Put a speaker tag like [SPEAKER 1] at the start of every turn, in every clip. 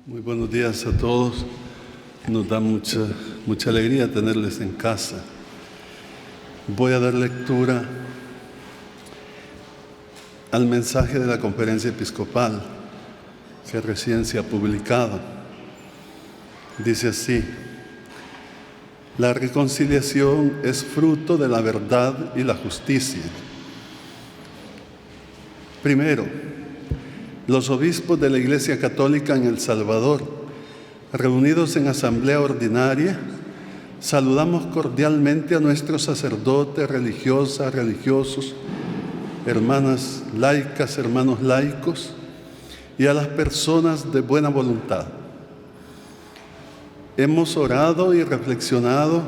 [SPEAKER 1] Muy buenos días a todos. Nos da mucha alegría tenerles en casa. Voy a dar lectura al mensaje de la conferencia episcopal que recién se ha publicado. Dice así: la reconciliación es fruto de la verdad y la justicia. Primero, los obispos de la Iglesia Católica en El Salvador, reunidos en asamblea ordinaria, saludamos cordialmente a nuestros sacerdotes, religiosas, religiosos, hermanas laicas, hermanos laicos y a las personas de buena voluntad. Hemos orado y reflexionado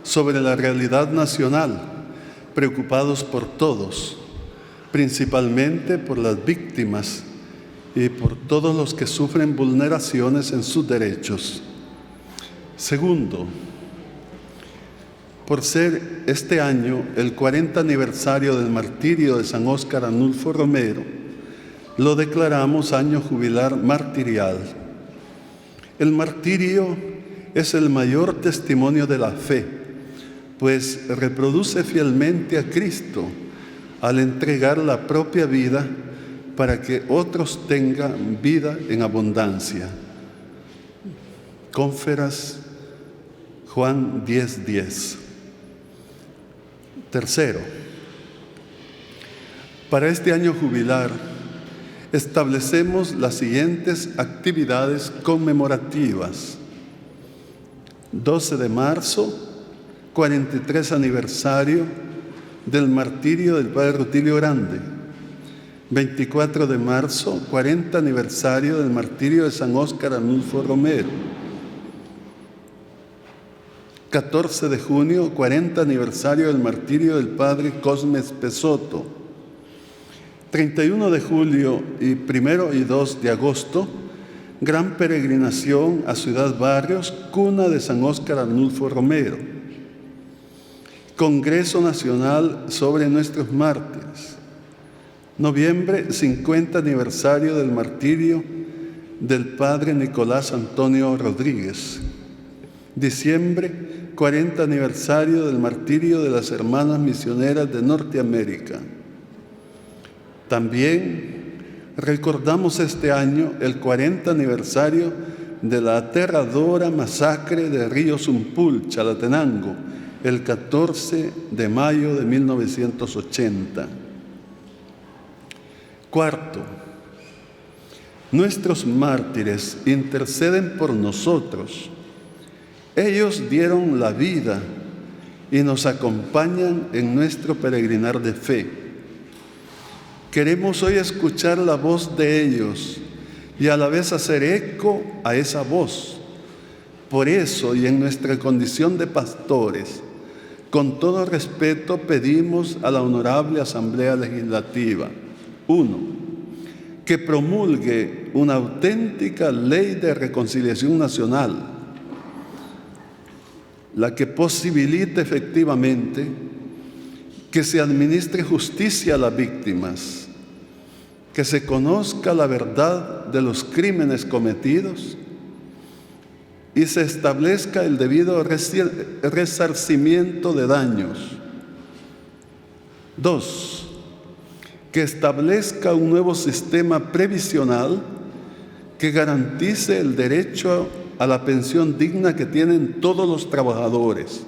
[SPEAKER 1] sobre la realidad nacional, preocupados por todos, principalmente por las víctimas y por todos los que sufren vulneraciones en sus derechos. Segundo, por ser este año el 40 aniversario del martirio de San Óscar Arnulfo Romero, lo declaramos año jubilar martirial. El martirio es el mayor testimonio de la fe, pues reproduce fielmente a Cristo al entregar la propia vida para que otros tengan vida en abundancia. Cónferas, Juan 10:10. Tercero, para este año jubilar establecemos las siguientes actividades conmemorativas. 12 de marzo, 43 aniversario del martirio del Padre Rutilio Grande. 24 de marzo, 40 aniversario del martirio de San Óscar Arnulfo Romero. 14 de junio, 40 aniversario del martirio del Padre Cosme Espesotto. 31 de julio y 1 y 2 de agosto, gran peregrinación a Ciudad Barrios, cuna de San Óscar Arnulfo Romero. Congreso Nacional sobre nuestros mártires. Noviembre, 50 aniversario del martirio del Padre Nicolás Antonio Rodríguez. Diciembre, 40 aniversario del martirio de las Hermanas Misioneras de Norteamérica. También recordamos este año el 40 aniversario de la aterradora masacre de Río Sumpul, Chalatenango, el 14 de mayo de 1980. Cuarto, nuestros mártires interceden por nosotros. Ellos dieron la vida y nos acompañan en nuestro peregrinar de fe. Queremos hoy escuchar la voz de ellos y a la vez hacer eco a esa voz. Por eso, y en nuestra condición de pastores, con todo respeto pedimos a la Honorable Asamblea Legislativa: 1. Que promulgue una auténtica ley de reconciliación nacional, la que posibilite efectivamente que se administre justicia a las víctimas, que se conozca la verdad de los crímenes cometidos y se establezca el debido resarcimiento de daños. 2. Que establezca un nuevo sistema previsional que garantice el derecho a la pensión digna que tienen todos los trabajadores,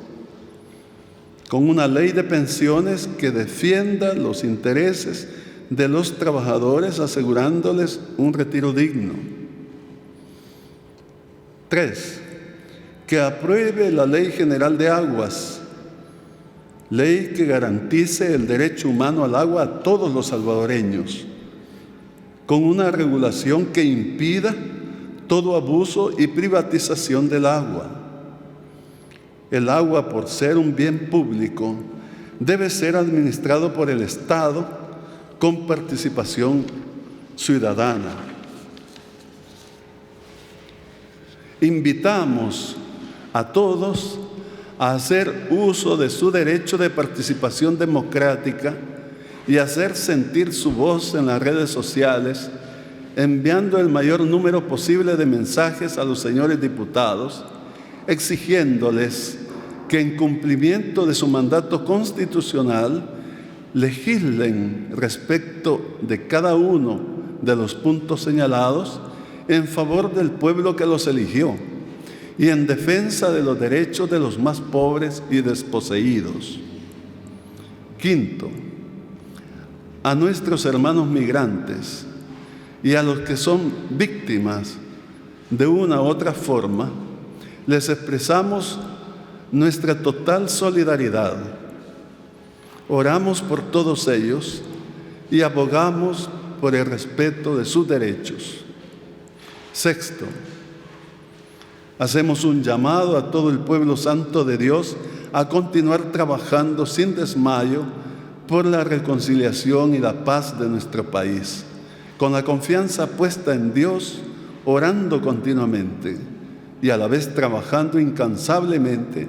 [SPEAKER 1] con una ley de pensiones que defienda los intereses de los trabajadores, asegurándoles un retiro digno. 3. Que apruebe la Ley General de Aguas, ley que garantice el derecho humano al agua a todos los salvadoreños, con una regulación que impida todo abuso y privatización del agua. El agua, por ser un bien público, debe ser administrado por el Estado con participación ciudadana. Invitamos a todos a hacer uso de su derecho de participación democrática y hacer sentir su voz en las redes sociales enviando el mayor número posible de mensajes a los señores diputados, exigiéndoles que en cumplimiento de su mandato constitucional legislen respecto de cada uno de los puntos señalados en favor del pueblo que los eligió y en defensa de los derechos de los más pobres y desposeídos. Quinto, a nuestros hermanos migrantes y a los que son víctimas de una u otra forma, les expresamos nuestra total solidaridad. Oramos por todos ellos y abogamos por el respeto de sus derechos. Sexto, hacemos un llamado a todo el pueblo santo de Dios a continuar trabajando sin desmayo por la reconciliación y la paz de nuestro país, con la confianza puesta en Dios, orando continuamente y a la vez trabajando incansablemente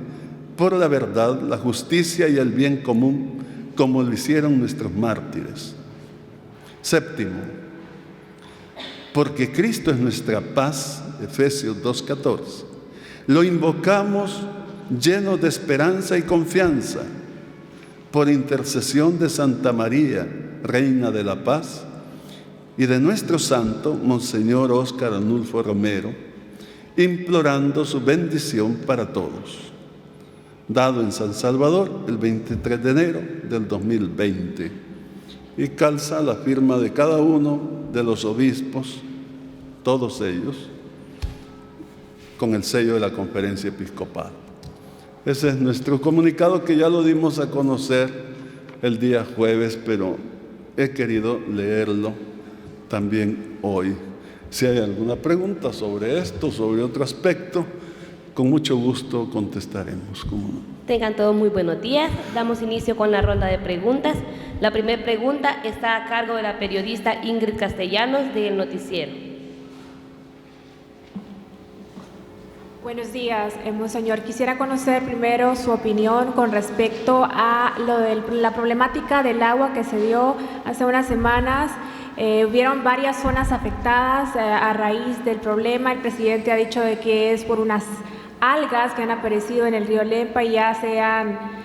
[SPEAKER 1] por la verdad, la justicia y el bien común, como lo hicieron nuestros mártires. Séptimo, porque Cristo es nuestra paz, Efesios 2:14, lo invocamos llenos de esperanza y confianza, por intercesión de Santa María, Reina de la Paz, y de nuestro santo, Monseñor Óscar Arnulfo Romero, implorando su bendición para todos. Dado en San Salvador el 23 de enero del 2020. Y calza la firma de cada uno de los obispos, todos ellos, con el sello de la Conferencia Episcopal. Ese es nuestro comunicado, que ya lo dimos a conocer el día jueves, pero he querido leerlo también hoy. Si hay alguna pregunta sobre esto, sobre otro aspecto, con mucho gusto contestaremos. ¿Cómo no?
[SPEAKER 2] Tengan todos muy buenos días. Damos inicio con la ronda de preguntas. La primera pregunta está a cargo de la periodista Ingrid Castellanos, del Noticiero.
[SPEAKER 3] Buenos días, Monseñor. Quisiera conocer primero su opinión con respecto a la problemática del agua que se dio hace unas semanas. Hubieron varias zonas afectadas a raíz del problema. El presidente ha dicho de que es por unas algas que han aparecido en el río Lempa y ya se han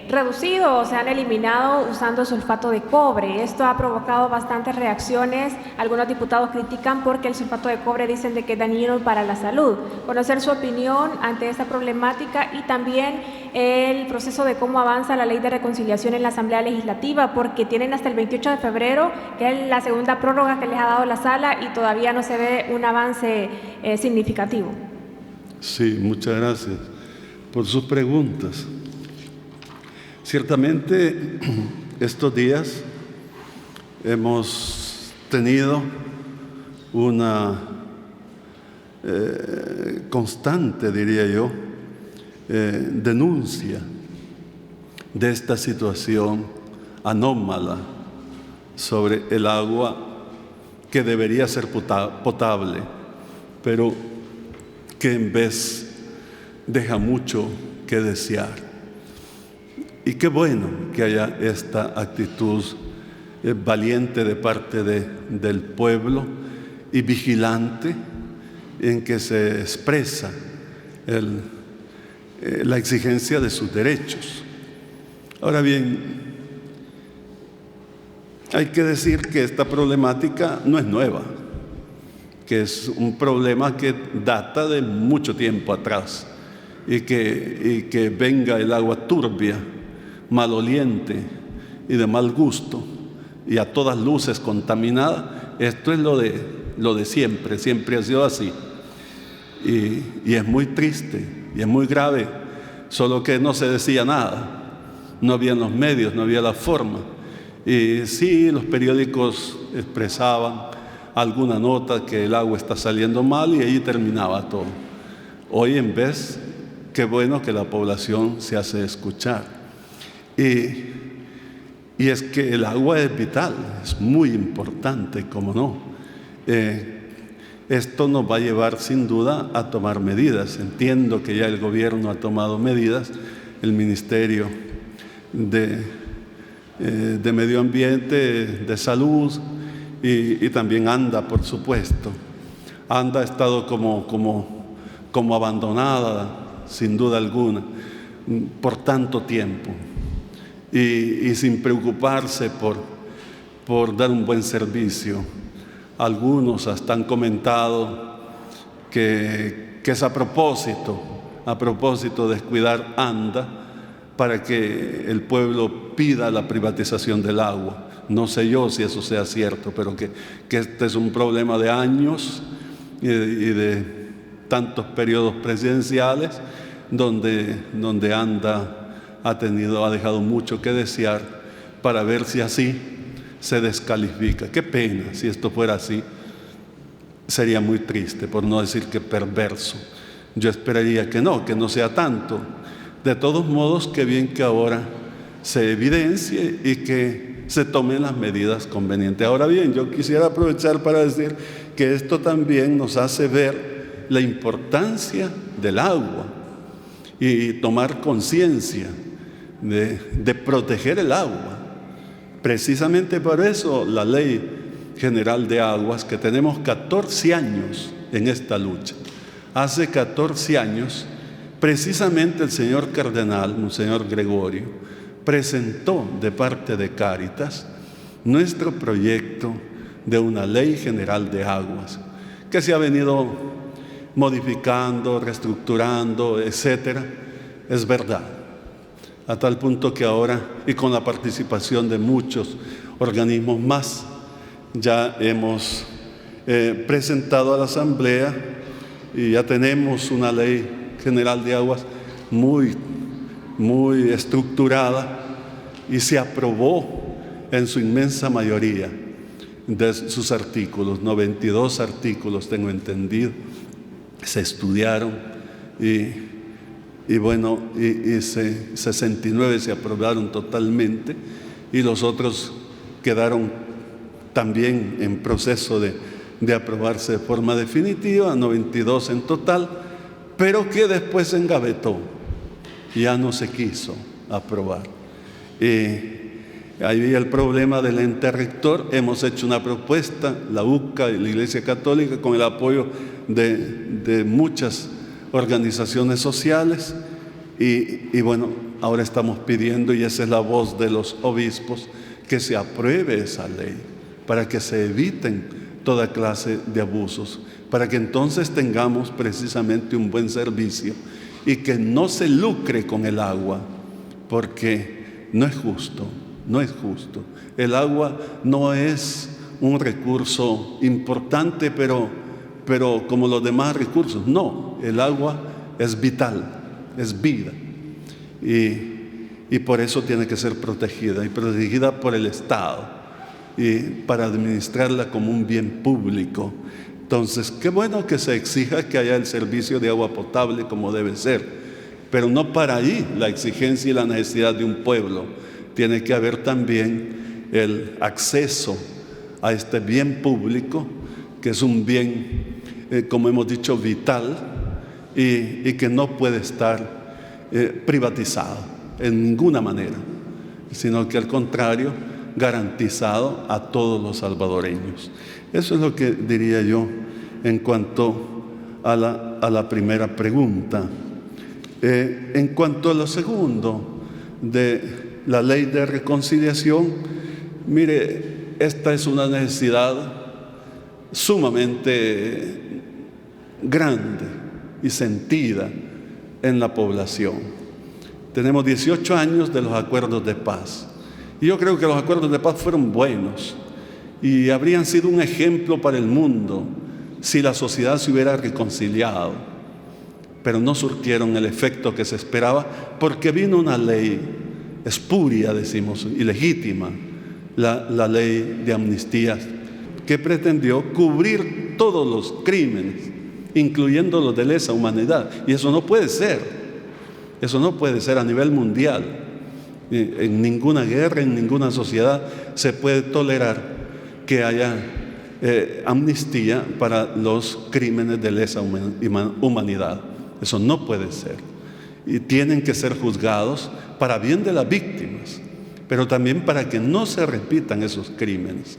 [SPEAKER 3] reducido o se han eliminado usando sulfato de cobre. Esto ha provocado bastantes reacciones. Algunos diputados critican porque el sulfato de cobre dicen de que es dañino para la salud. Conocer su opinión ante esta problemática y también el proceso de cómo avanza la ley de reconciliación en la Asamblea Legislativa, porque tienen hasta el 28 de febrero, que es la segunda prórroga que les ha dado la sala, y todavía no se ve un avance significativo.
[SPEAKER 1] Sí, muchas gracias por sus preguntas. Ciertamente, estos días hemos tenido una constante, diría yo, denuncia de esta situación anómala sobre el agua que debería ser potable, pero que en vez deja mucho que desear. Y qué bueno que haya esta actitud valiente de parte del pueblo y vigilante, en que se expresa la exigencia de sus derechos. Ahora bien, hay que decir que esta problemática no es nueva, que es un problema que data de mucho tiempo atrás, y que venga el agua turbia, maloliente y de mal gusto y a todas luces contaminada. Esto es lo de siempre, siempre ha sido así, y es muy triste y es muy grave, solo que no se decía nada, no había los medios, no había la forma, y sí, los periódicos expresaban alguna nota que el agua está saliendo mal y ahí terminaba todo. Hoy, en vez, qué bueno que la población se hace escuchar. Y es que el agua es vital, es muy importante, cómo no. Esto nos va a llevar sin duda a tomar medidas. Entiendo que ya el gobierno ha tomado medidas, el Ministerio de Medio Ambiente, de Salud y también Anda, por supuesto. Anda ha estado como abandonada, sin duda alguna, por tanto tiempo, y sin preocuparse por dar un buen servicio. Algunos hasta han comentado que es a propósito de descuidar Anda para que el pueblo pida la privatización del agua. No sé yo si eso sea cierto, pero que este es un problema de años y de tantos periodos presidenciales donde Anda ha dejado mucho que desear, para ver si así se descalifica. Qué pena, si esto fuera así, sería muy triste, por no decir que perverso. Yo esperaría que no sea tanto. De todos modos, qué bien que ahora se evidencie y que se tomen las medidas convenientes. Ahora bien, yo quisiera aprovechar para decir que esto también nos hace ver la importancia del agua y tomar conciencia de proteger el agua. Precisamente por eso la Ley General de Aguas, que tenemos 14 años en esta lucha. Hace 14 años, precisamente el señor cardenal, Monseñor Gregorio, presentó de parte de Cáritas nuestro proyecto de una Ley General de Aguas, que se ha venido modificando, reestructurando, etcétera. Es verdad, a tal punto que ahora, y con la participación de muchos organismos más, ya hemos presentado a la Asamblea y ya tenemos una Ley General de Aguas muy estructurada, y se aprobó en su inmensa mayoría de sus artículos, 92 artículos tengo entendido, se estudiaron y 69 se aprobaron totalmente, y los otros quedaron también en proceso de aprobarse de forma definitiva, 92 en total, pero que después se engavetó, ya no se quiso aprobar. Ahí el problema del ente rector. Hemos hecho una propuesta, la UCA y la Iglesia Católica, con el apoyo de muchas organizaciones sociales, y bueno, ahora estamos pidiendo, y esa es la voz de los obispos, que se apruebe esa ley para que se eviten toda clase de abusos, para que entonces tengamos precisamente un buen servicio y que no se lucre con el agua, porque no es justo. El agua no es un recurso importante, pero como los demás recursos. No, el agua es vital, es vida, y por eso tiene que ser protegida, y protegida por el Estado, y para administrarla como un bien público. Entonces, qué bueno que se exija que haya el servicio de agua potable como debe ser, pero no para ahí la exigencia y la necesidad de un pueblo. Tiene que haber también el acceso a este bien público, que es un bien, como hemos dicho, vital, y que no puede estar privatizado en ninguna manera, sino que al contrario, garantizado a todos los salvadoreños. Eso es lo que diría yo en cuanto a la primera pregunta. En cuanto a lo segundo, de la ley de reconciliación, mire, esta es una necesidad sumamente grande y sentida en la población. Tenemos 18 años de los acuerdos de paz, y yo creo que los acuerdos de paz fueron buenos y habrían sido un ejemplo para el mundo si la sociedad se hubiera reconciliado, pero no surtieron el efecto que se esperaba, porque vino una ley espuria, decimos, ilegítima, la ley de amnistía, que pretendió cubrir todos los crímenes, incluyendo los de lesa humanidad, y eso no puede ser a nivel mundial. En ninguna guerra, en ninguna sociedad se puede tolerar que haya amnistía para los crímenes de lesa humanidad. Eso no puede ser, y tienen que ser juzgados para bien de las víctimas, pero también para que no se repitan esos crímenes.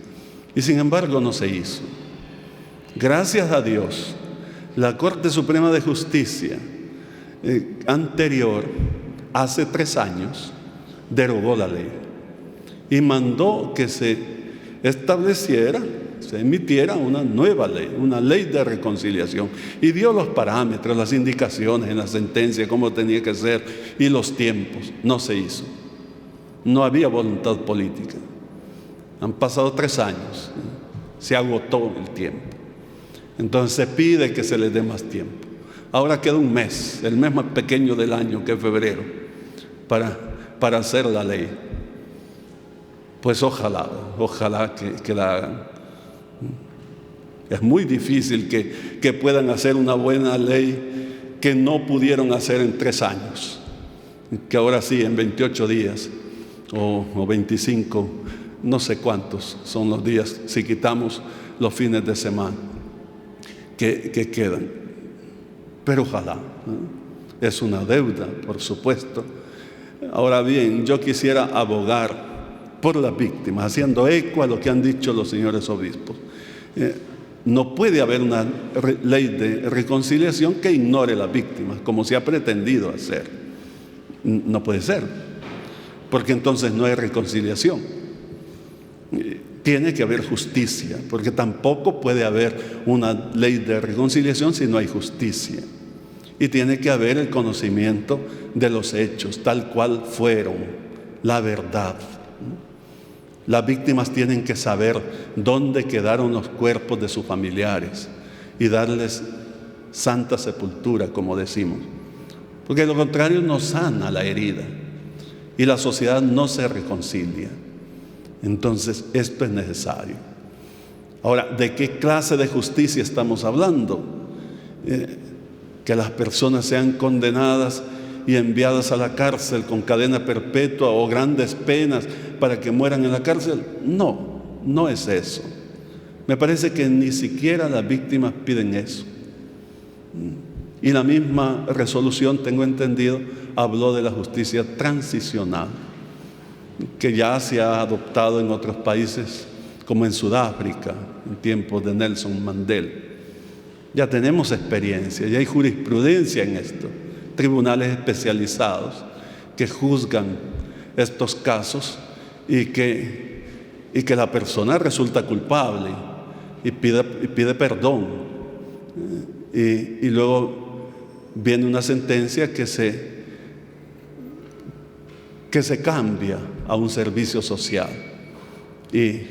[SPEAKER 1] Y sin embargo no se hizo. Gracias a Dios, la Corte Suprema de Justicia anterior, hace 3 años, derogó la ley y mandó que se estableciera, se emitiera una nueva ley, una ley de reconciliación, y dio los parámetros, las indicaciones en la sentencia, cómo tenía que ser y los tiempos. No se hizo. No había voluntad política. Han pasado 3 años, se agotó el tiempo. Entonces se pide que se les dé más tiempo. Ahora queda un mes, el mes más pequeño del año, que es febrero, para hacer la ley. Pues ojalá que la hagan. Es muy difícil que puedan hacer una buena ley que no pudieron hacer en 3 años, que ahora sí, en 28 días o 25, no sé cuántos son los días, si quitamos los fines de semana que quedan. Pero ojalá, ¿no? Es una deuda, por supuesto. Ahora bien, yo quisiera abogar por las víctimas, haciendo eco a lo que han dicho los señores obispos. No puede haber una ley de reconciliación que ignore a las víctimas, como se ha pretendido hacer. No puede ser, porque entonces no hay reconciliación. Tiene que haber justicia, porque tampoco puede haber una ley de reconciliación si no hay justicia. Y tiene que haber el conocimiento de los hechos, tal cual fueron, la verdad. Las víctimas tienen que saber dónde quedaron los cuerpos de sus familiares y darles santa sepultura, como decimos. Porque de lo contrario no sana la herida y la sociedad no se reconcilia. Entonces esto es necesario. Ahora, ¿de qué clase de justicia estamos hablando? Que las personas sean condenadas y enviadas a la cárcel con cadena perpetua o grandes penas para que mueran en la cárcel. No es eso. Me parece que ni siquiera las víctimas piden eso. Y la misma resolución, tengo entendido, habló de la justicia transicional, que ya se ha adoptado en otros países, como en Sudáfrica, en tiempos de Nelson Mandela. Ya tenemos experiencia, ya hay jurisprudencia en esto, tribunales especializados que juzgan estos casos y que la persona resulta culpable y pide perdón, y luego viene una sentencia que se cambia a un servicio social y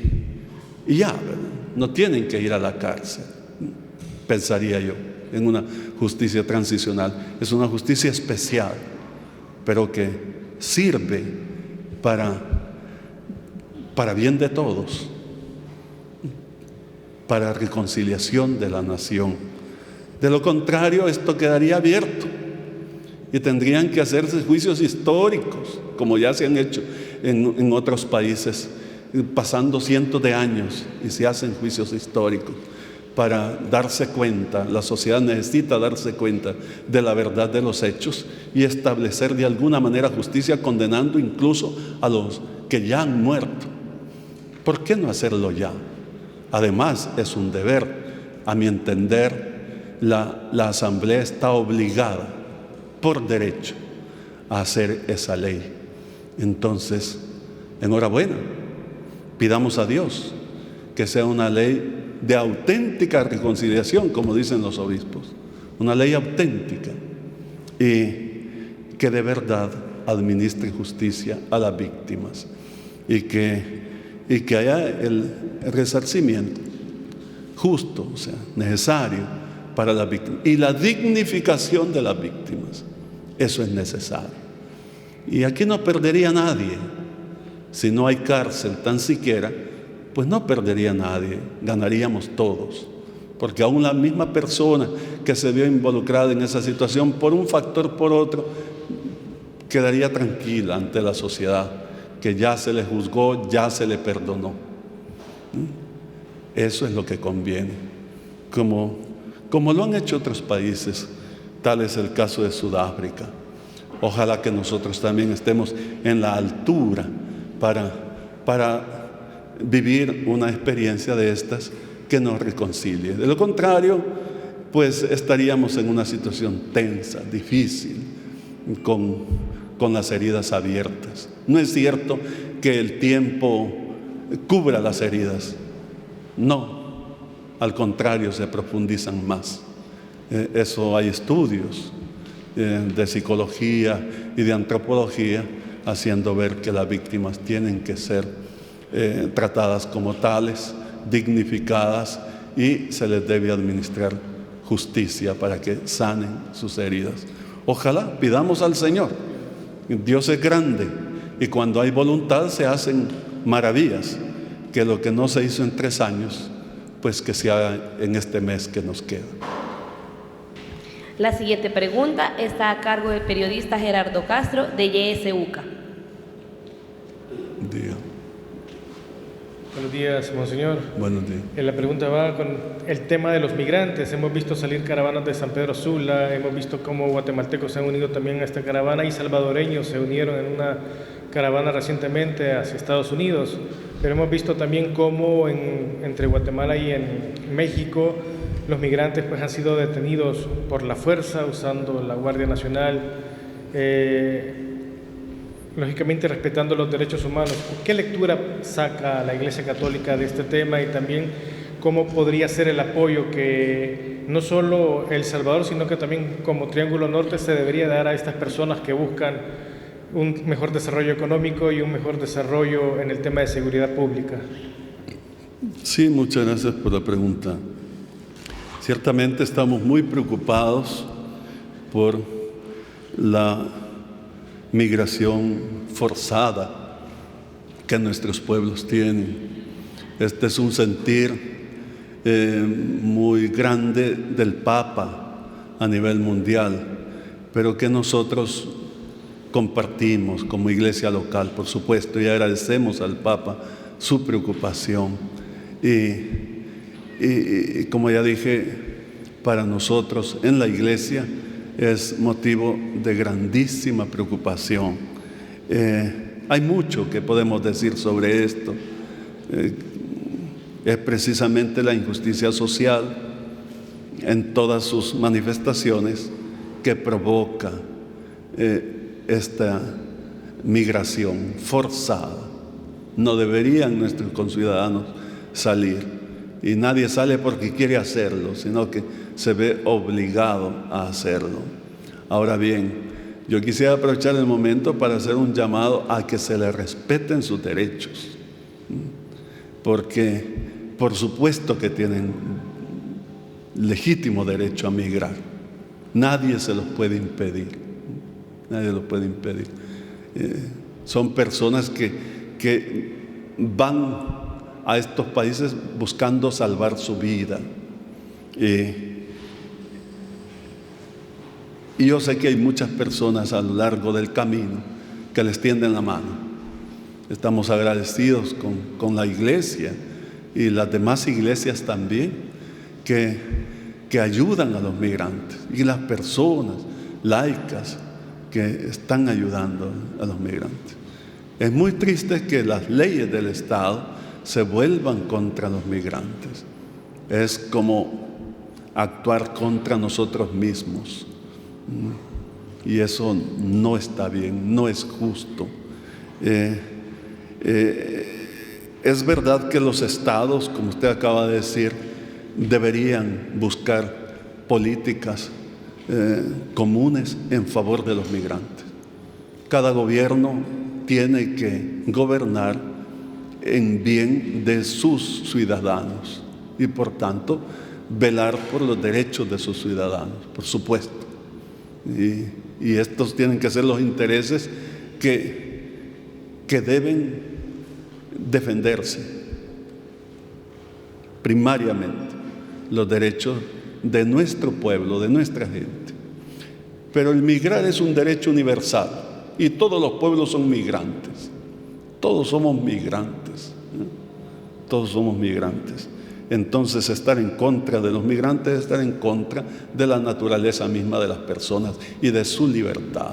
[SPEAKER 1] ya, ¿verdad? No tienen que ir a la cárcel, pensaría yo, en una justicia transicional. Es una justicia especial, pero que sirve para bien de todos, para reconciliación de la nación. De lo contrario, esto quedaría abierto y tendrían que hacerse juicios históricos, como ya se han hecho en otros países, pasando cientos de años y se hacen juicios históricos para darse cuenta. La sociedad necesita darse cuenta de la verdad de los hechos y establecer de alguna manera justicia, condenando incluso a los que ya han muerto. ¿Por qué no hacerlo ya? Además, es un deber. A mi entender, la Asamblea está obligada por derecho a hacer esa ley. Entonces, enhorabuena, pidamos a Dios que sea una ley de auténtica reconciliación, como dicen los obispos, una ley auténtica y que de verdad administre justicia a las víctimas y que haya el resarcimiento justo, o sea, necesario para las víctimas, y la dignificación de las víctimas. Eso es necesario. Y aquí no perdería nadie. Si no hay cárcel tan siquiera, pues no perdería nadie, ganaríamos todos. Porque aún la misma persona que se vio involucrada en esa situación, por un factor o por otro, quedaría tranquila ante la sociedad, que ya se le juzgó, ya se le perdonó. Eso es lo que conviene, como lo han hecho otros países. Tal es el caso de Sudáfrica. Ojalá que nosotros también estemos en la altura para vivir una experiencia de estas que nos reconcilie. De lo contrario, pues estaríamos en una situación tensa, difícil, con las heridas abiertas. No es cierto que el tiempo cubra las heridas, no, al contrario, se profundizan más. Eso hay estudios de psicología y de antropología haciendo ver que las víctimas tienen que ser tratadas como tales, dignificadas, y se les debe administrar justicia para que sanen sus heridas. Ojalá, pidamos al Señor. Dios es grande y cuando hay voluntad se hacen maravillas. Que lo que no se hizo en 3 años, pues que se haga en este mes que nos queda.
[SPEAKER 2] La siguiente pregunta está a cargo del periodista Gerardo Castro de YSUCA.
[SPEAKER 4] Buenos días, monseñor.
[SPEAKER 1] Buenos días.
[SPEAKER 4] La pregunta va con el tema de los migrantes. Hemos visto salir caravanas de San Pedro Sula, hemos visto cómo guatemaltecos se han unido también a esta caravana y salvadoreños se unieron en una caravana recientemente hacia Estados Unidos. Pero hemos visto también cómo entre Guatemala y en México los migrantes pues han sido detenidos por la fuerza usando la Guardia Nacional, lógicamente respetando los derechos humanos. ¿Qué lectura saca la Iglesia Católica de este tema y también cómo podría ser el apoyo que no solo El Salvador, sino que también como Triángulo Norte se debería dar a estas personas que buscan un mejor desarrollo económico y un mejor desarrollo en el tema de seguridad pública?
[SPEAKER 1] Sí, muchas gracias por la pregunta. Ciertamente estamos muy preocupados por la migración forzada que nuestros pueblos tienen. Este es un sentir muy grande del Papa a nivel mundial, pero que nosotros compartimos como iglesia local, por supuesto, y agradecemos al Papa su preocupación. Y como ya dije, para nosotros en la iglesia es motivo de grandísima preocupación. Hay mucho que podemos decir sobre esto. Es precisamente la injusticia social en todas sus manifestaciones que provoca esta migración forzada. No deberían nuestros conciudadanos salir, y nadie sale porque quiere hacerlo, sino que se ve obligado a hacerlo. Ahora bien, yo quisiera aprovechar el momento para hacer un llamado a que se les respeten sus derechos, porque por supuesto que tienen legítimo derecho a migrar. Nadie se los puede impedir. Nadie los puede impedir. Son personas que van a estos países buscando salvar su vida. Y yo sé que hay muchas personas a lo largo del camino que les tienden la mano. Estamos agradecidos con la iglesia y las demás iglesias también que ayudan a los migrantes, y las personas laicas que están ayudando a los migrantes. Es muy triste que las leyes del Estado se vuelvan contra los migrantes. Es como actuar contra nosotros mismos. Y eso no está bien, no es justo. Es verdad que los estados, como usted acaba de decir, deberían buscar políticas comunes en favor de los migrantes. Cada gobierno tiene que gobernar en bien de sus ciudadanos y por tanto velar por los derechos de sus ciudadanos, por supuesto. Y estos tienen que ser los intereses que deben defenderse primariamente, los derechos de nuestro pueblo, de nuestra gente. Pero el migrar es un derecho universal y todos los pueblos son migrantes. Todos somos migrantes. Todos somos migrantes. Entonces, estar en contra de los migrantes es estar en contra de la naturaleza misma de las personas y de su libertad.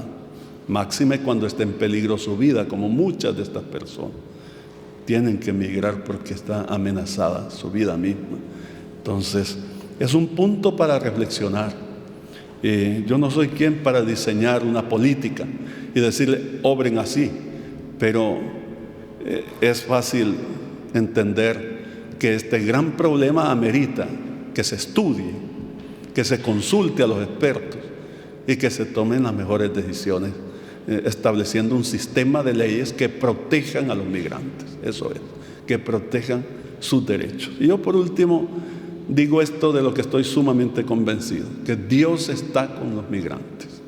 [SPEAKER 1] Máxime cuando esté en peligro su vida, como muchas de estas personas. tienen que emigrar porque está amenazada su vida misma. Entonces, es un punto para reflexionar. Yo no soy quien para diseñar una política y decirle, obren así, pero es fácil entender que este gran problema amerita que se estudie, que se consulte a los expertos y que se tomen las mejores decisiones, estableciendo un sistema de leyes que protejan a los migrantes, eso es, que protejan sus derechos. Y yo por último digo esto de lo que estoy sumamente convencido, que Dios está con los migrantes,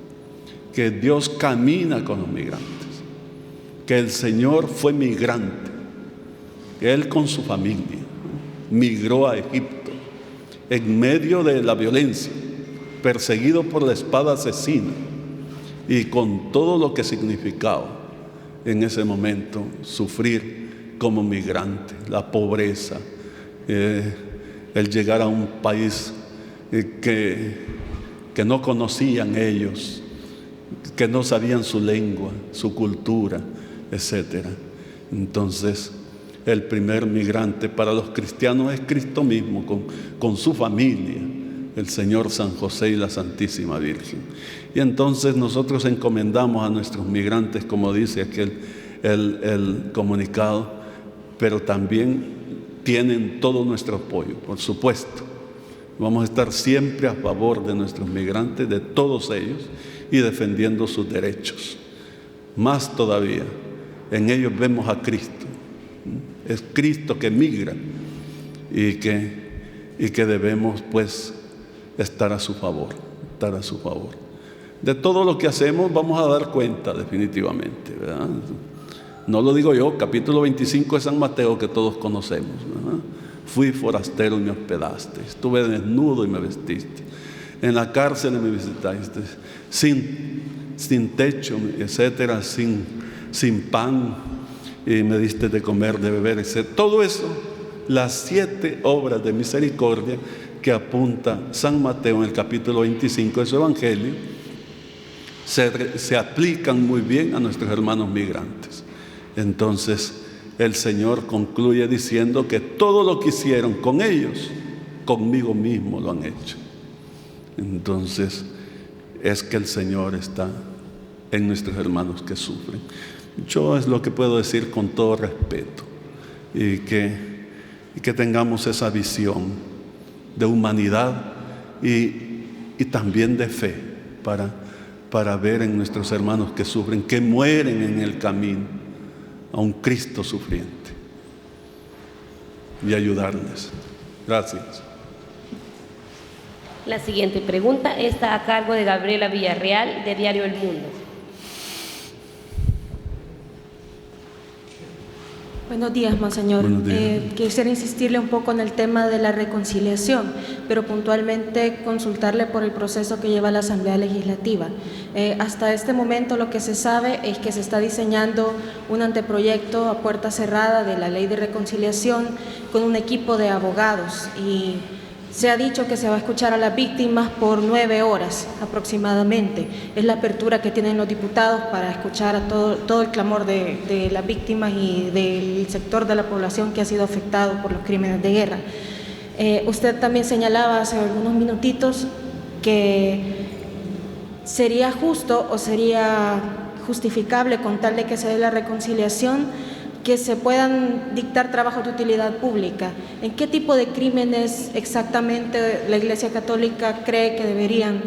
[SPEAKER 1] que Dios camina con los migrantes, que el Señor fue migrante, que Él con su familia migró a Egipto en medio de la violencia, perseguido por la espada asesina y con todo lo que significaba en ese momento sufrir como migrante, la pobreza, el llegar a un país que no conocían ellos, que no sabían su lengua, su cultura, etc. Entonces, el primer migrante para los cristianos es Cristo mismo, con su familia, el Señor San José y la Santísima Virgen. Y entonces nosotros encomendamos a nuestros migrantes, como dice aquel el comunicado, pero también tienen todo nuestro apoyo, por supuesto. Vamos a estar siempre a favor de nuestros migrantes, de todos ellos, y defendiendo sus derechos. Más todavía, en ellos vemos a Cristo. Es Cristo que migra y que debemos pues estar a su favor, estar a su favor. De todo lo que hacemos vamos a dar cuenta definitivamente, ¿verdad? No lo digo yo, capítulo 25 de San Mateo que todos conocemos, ¿verdad? Fui forastero y me hospedaste, estuve desnudo y me vestiste, en la cárcel y me visitaste, sin techo, etcétera, sin pan, y me diste de comer, de beber, etc. Todo eso, las 7 obras de misericordia que apunta San Mateo en el capítulo 25 de su Evangelio, se aplican muy bien a nuestros hermanos migrantes. Entonces, el Señor concluye diciendo que todo lo que hicieron con ellos, conmigo mismo lo han hecho. Entonces, es que el Señor está en nuestros hermanos que sufren. Yo es lo que puedo decir con todo respeto, y que tengamos esa visión de humanidad y también de fe para ver en nuestros hermanos que sufren, que mueren en el camino, a un Cristo sufriente, y ayudarles. Gracias.
[SPEAKER 2] La siguiente pregunta está a cargo de Gabriela Villarreal, de Diario El Mundo.
[SPEAKER 5] Buenos días, Monseñor.
[SPEAKER 1] Buenos días.
[SPEAKER 5] Quisiera insistirle un poco en el tema de la reconciliación, pero puntualmente consultarle por el proceso que lleva la Asamblea Legislativa. Hasta este momento lo que se sabe es que se está diseñando un anteproyecto a puerta cerrada de la Ley de Reconciliación con un equipo de abogados, y se ha dicho que se va a escuchar a las víctimas por 9 horas aproximadamente. Es la apertura que tienen los diputados para escuchar a todo el clamor de las víctimas y del sector de la población que ha sido afectado por los crímenes de guerra. Usted también señalaba hace algunos minutitos que sería justo o sería justificable, con tal de que se dé la reconciliación, que se puedan dictar trabajos de utilidad pública. ¿En qué tipo de crímenes exactamente la Iglesia Católica cree que deberían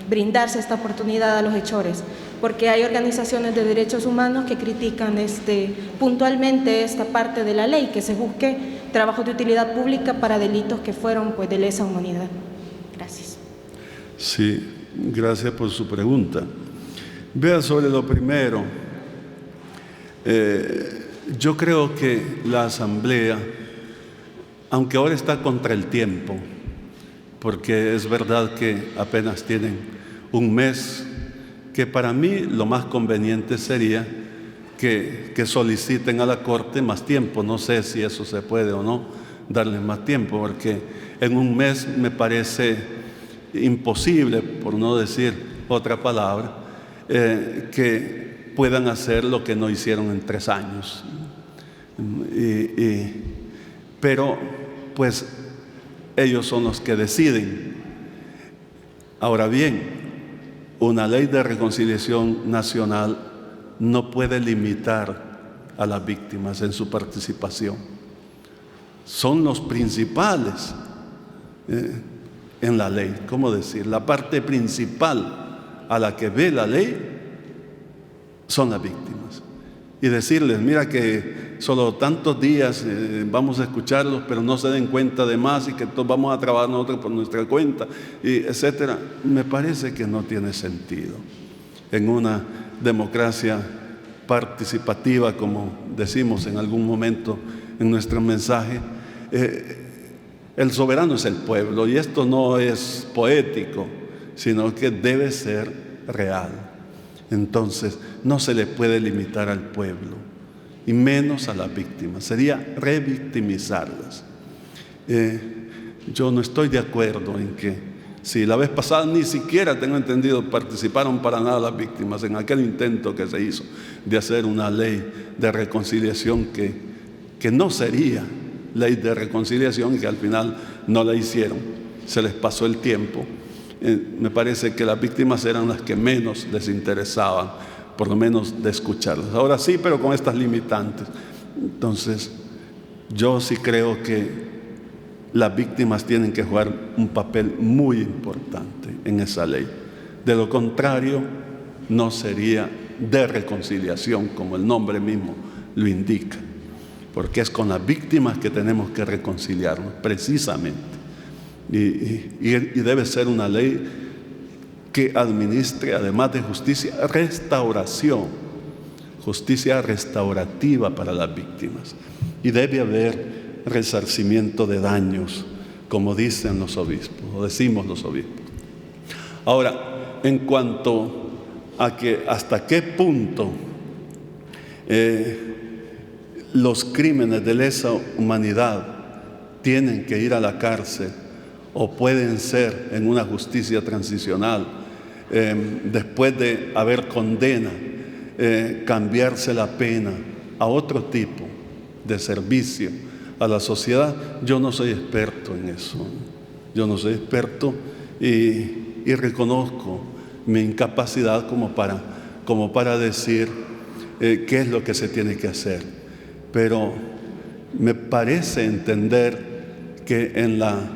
[SPEAKER 5] brindarse esta oportunidad a los hechores? Porque hay organizaciones de derechos humanos que critican puntualmente esta parte de la ley, que se busque trabajos de utilidad pública para delitos que fueron pues de lesa humanidad. Gracias.
[SPEAKER 1] Sí, gracias por su pregunta. Vea, sobre lo primero, yo creo que la Asamblea, aunque ahora está contra el tiempo, porque es verdad que apenas tienen un mes, que para mí lo más conveniente sería que soliciten a la Corte más tiempo. No sé si eso se puede o no, darles más tiempo, porque en un mes me parece imposible, por no decir otra palabra, que puedan hacer lo que no hicieron en 3 años. Pero pues ellos son los que deciden. Ahora bien, una ley de reconciliación nacional no puede limitar a las víctimas en su participación. Son los principales en la ley. ¿Cómo decir? La parte principal a la que ve la ley son las víctimas. Y decirles, mira que solo tantos días vamos a escucharlos, pero no se den cuenta de más y que todos vamos a trabajar nosotros por nuestra cuenta, y etcétera. Me parece que no tiene sentido. En una democracia participativa, como decimos en algún momento en nuestro mensaje, el soberano es el pueblo, y esto no es poético, sino que debe ser real. Entonces, no se le puede limitar al pueblo, y menos a las víctimas. Sería revictimizarlas. Yo no estoy de acuerdo en que, si la vez pasada ni siquiera tengo entendido participaron para nada las víctimas en aquel intento que se hizo de hacer una ley de reconciliación que no sería ley de reconciliación, y que al final no la hicieron, se les pasó el tiempo. Me parece que las víctimas eran las que menos les interesaban, por lo menos de escucharlas. Ahora sí, pero con estas limitantes. Entonces, yo sí creo que las víctimas tienen que jugar un papel muy importante en esa ley. De lo contrario, no sería de reconciliación, como el nombre mismo lo indica, porque es con las víctimas que tenemos que reconciliarnos, precisamente. Y debe ser una ley que administre, además de justicia, restauración, justicia restaurativa para las víctimas. Y debe haber resarcimiento de daños, como dicen los obispos, o decimos los obispos. Ahora, en cuanto a que hasta qué punto los crímenes de lesa humanidad tienen que ir a la cárcel o pueden ser en una justicia transicional, después de haber condena, cambiarse la pena a otro tipo de servicio a la sociedad, yo no soy experto en eso. Yo no soy experto y reconozco mi incapacidad como para decir qué es lo que se tiene que hacer. Pero me parece entender que en la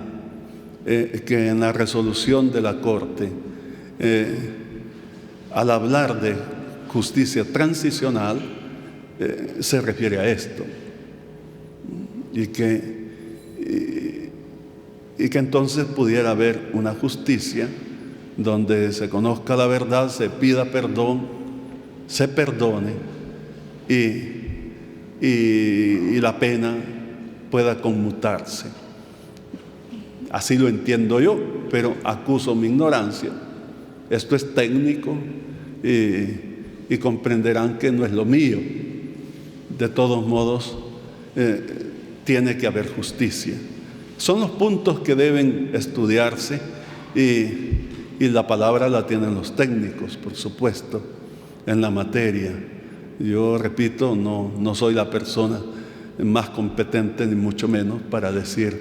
[SPEAKER 1] resolución de la Corte, al hablar de justicia transicional, se refiere a esto. Y que entonces pudiera haber una justicia donde se conozca la verdad, se pida perdón, se perdone y la pena pueda conmutarse. Así lo entiendo yo, pero acuso mi ignorancia. Esto es técnico y comprenderán que no es lo mío. De todos modos, tiene que haber justicia. Son los puntos que deben estudiarse y la palabra la tienen los técnicos, por supuesto, en la materia. Yo repito, no soy la persona más competente, ni mucho menos, para decir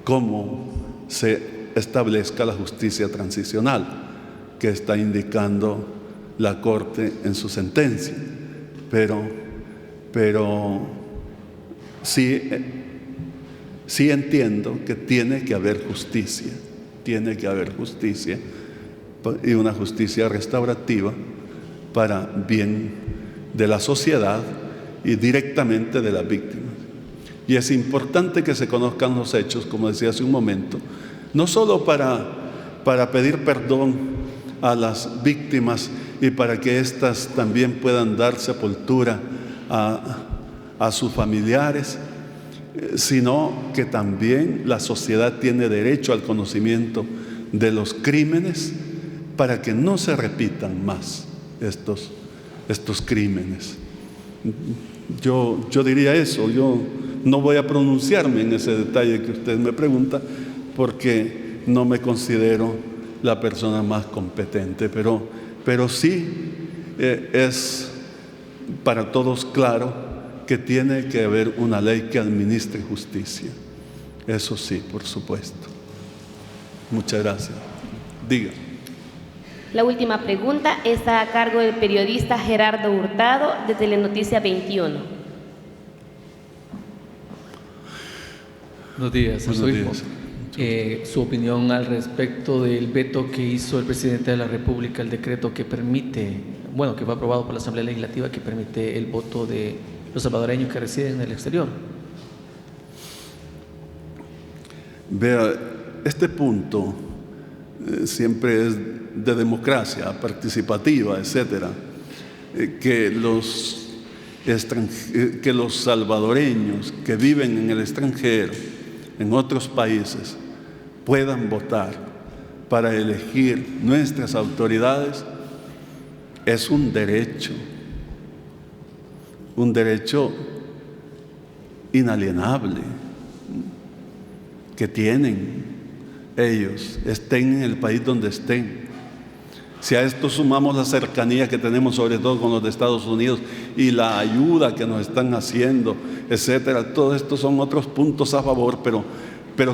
[SPEAKER 1] cómo se establezca la justicia transicional que está indicando la Corte en su sentencia. Pero sí entiendo que tiene que haber justicia, y una justicia restaurativa para bien de la sociedad y directamente de las víctimas. Y es importante que se conozcan los hechos, como decía hace un momento, no solo para pedir perdón a las víctimas y para que éstas también puedan dar sepultura a sus familiares, sino que también la sociedad tiene derecho al conocimiento de los crímenes para que no se repitan más estos crímenes. Yo diría eso. Yo no voy a pronunciarme en ese detalle que usted me pregunta, porque no me considero la persona más competente, pero sí es para todos claro que tiene que haber una ley que administre justicia. Eso sí, por supuesto. Muchas gracias. Diga.
[SPEAKER 2] La última pregunta está a cargo del periodista Gerardo Hurtado de Telenoticia 21.
[SPEAKER 6] Buenos días, arzobispo. Su opinión al respecto del veto que hizo el presidente de la República, el decreto que permite, bueno, que fue aprobado por la Asamblea Legislativa, que permite el voto de los salvadoreños que residen en el exterior.
[SPEAKER 1] Vea, este punto siempre es de democracia participativa, etcétera, que los salvadoreños que viven en el extranjero, en otros países, puedan votar para elegir nuestras autoridades es un derecho inalienable que tienen ellos, estén en el país donde estén. Si a esto sumamos la cercanía que tenemos sobre todo con los de Estados Unidos y la ayuda que nos están haciendo, etcétera, todo esto son otros puntos a favor, pero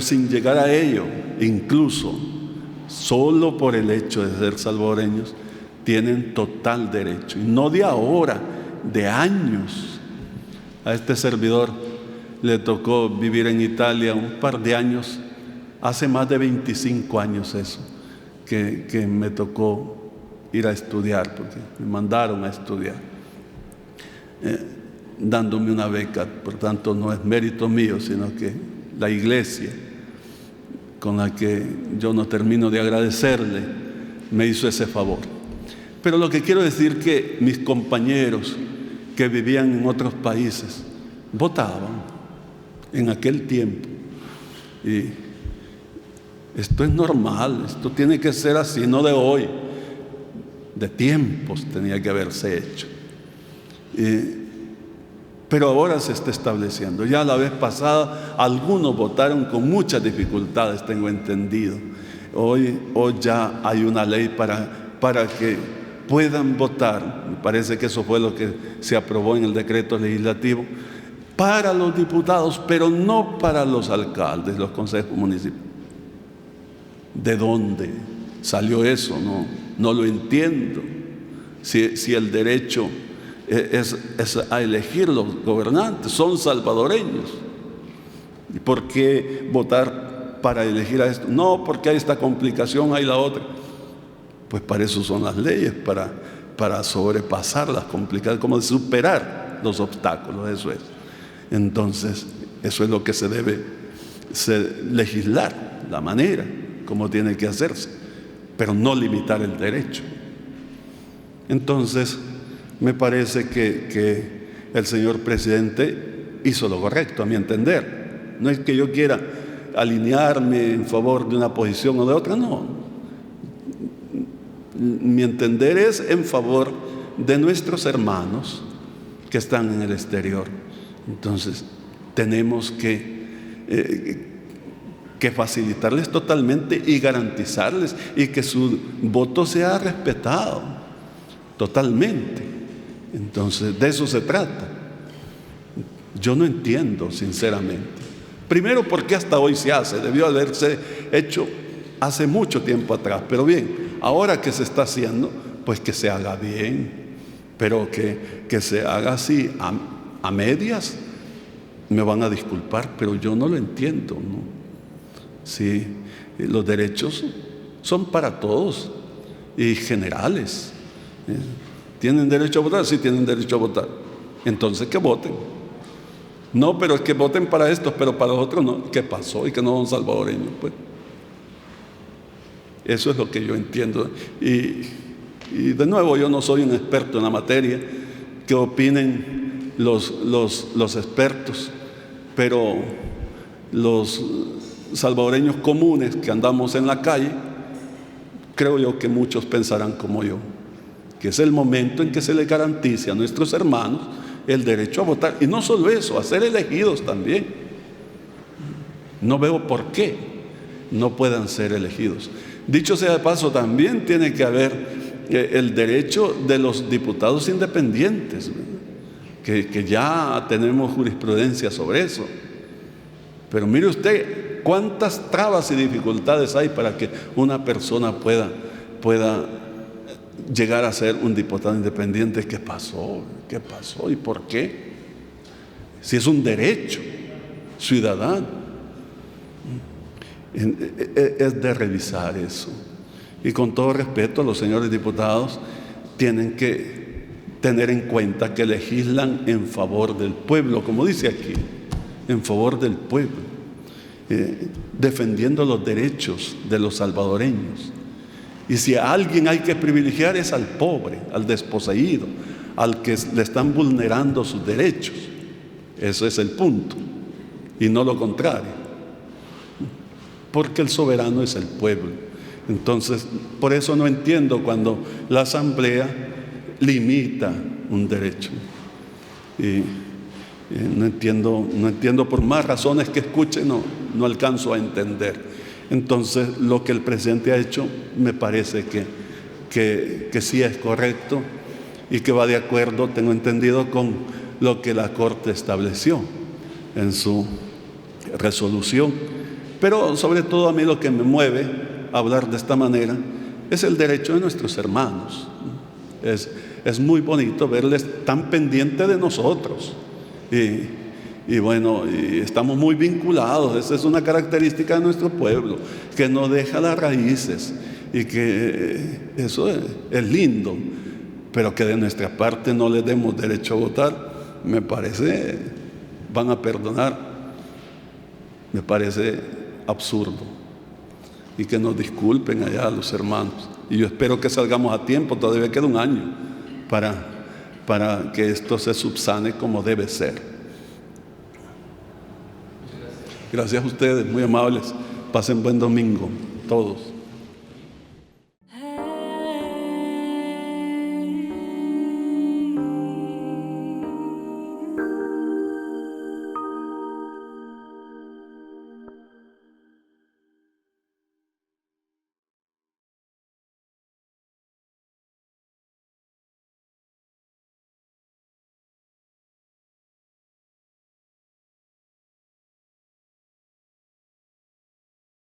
[SPEAKER 1] sin llegar a ello, incluso solo por el hecho de ser salvadoreños, tienen total derecho, y no de ahora, de años. A este servidor le tocó vivir en Italia un par de años, hace más de 25 años eso, que me tocó ir a estudiar, porque me mandaron a estudiar, dándome una beca. Por tanto, no es mérito mío, sino que la iglesia, con la que yo no termino de agradecerle, me hizo ese favor. Pero lo que quiero decir que mis compañeros que vivían en otros países votaban en aquel tiempo, y esto es normal, esto tiene que ser así, no de hoy, de tiempos tenía que haberse hecho. Pero ahora se está estableciendo. Ya la vez pasada algunos votaron con muchas dificultades, tengo entendido. Hoy ya hay una ley para que puedan votar. Me parece que eso fue lo que se aprobó en el decreto legislativo para los diputados, pero no para los alcaldes, los consejos municipales. ¿De dónde salió eso? No lo entiendo. Si el derecho es a elegir los gobernantes, son salvadoreños. ¿Y por qué votar para elegir a esto? No, porque hay esta complicación, hay la otra. Pues para eso son las leyes, para sobrepasar las complicaciones, como superar los obstáculos, eso es. Entonces, eso es lo que se debe legislar, la manera como tiene que hacerse, pero no limitar el derecho. Entonces, me parece que el señor presidente hizo lo correcto, a mi entender. No es que yo quiera alinearme en favor de una posición o de otra, no. Mi entender es en favor de nuestros hermanos que están en el exterior. Entonces, tenemos que facilitarles totalmente y garantizarles, y que su voto sea respetado totalmente. Entonces, de eso se trata. Yo no entiendo, sinceramente. Primero, ¿por qué hasta hoy se hace? Debió haberse hecho hace mucho tiempo atrás. Pero bien, ahora que se está haciendo, pues que se haga bien. Pero que se haga así a medias, me van a disculpar, pero yo no lo entiendo, ¿no? Sí, los derechos son para todos y generales. ¿Tienen derecho a votar? Sí, tienen derecho a votar. Entonces, que voten. No, pero es que voten para estos, pero para los otros no. ¿Qué pasó? Y que no son salvadoreños, pues. Eso es lo que yo entiendo. Y de nuevo, yo no soy un experto en la materia. Que opinen los expertos, pero los salvadoreños comunes que andamos en la calle, creo yo que muchos pensarán como yo, que es el momento en que se les garantice a nuestros hermanos el derecho a votar, y no solo eso, a ser elegidos también. No veo por qué no puedan ser elegidos. Dicho sea de paso, también tiene que haber el derecho de los diputados independientes, que ya tenemos jurisprudencia sobre eso. Pero mire usted cuántas trabas y dificultades hay para que una persona pueda llegar a ser un diputado independiente. ¿Qué pasó? ¿Qué pasó? ¿Y por qué? Si es un derecho ciudadano. Es de revisar eso. Y con todo respeto, los señores diputados tienen que tener en cuenta que legislan en favor del pueblo, como dice aquí, en favor del pueblo, defendiendo los derechos de los salvadoreños. Y si a alguien hay que privilegiar es al pobre, al desposeído, al que le están vulnerando sus derechos. Ese es el punto, y no lo contrario, porque el soberano es el pueblo. Entonces, por eso no entiendo cuando la Asamblea limita un derecho. Y no entiendo por más razones que escuche, no alcanzo a entender. Entonces, lo que el presidente ha hecho me parece que sí es correcto y que va de acuerdo, tengo entendido, con lo que la Corte estableció en su resolución. Pero sobre todo a mí lo que me mueve a hablar de esta manera es el derecho de nuestros hermanos. Es muy bonito verles tan pendientes de nosotros. Y bueno, y estamos muy vinculados. Esa es una característica de nuestro pueblo, que no deja las raíces, y que eso es lindo. Pero que de nuestra parte no les demos derecho a votar, me parece, van a perdonar, me parece absurdo. Y que nos disculpen allá los hermanos. Y yo espero que salgamos a tiempo, todavía queda un año para que esto se subsane como debe ser. Gracias a ustedes, muy amables. Pasen buen domingo todos.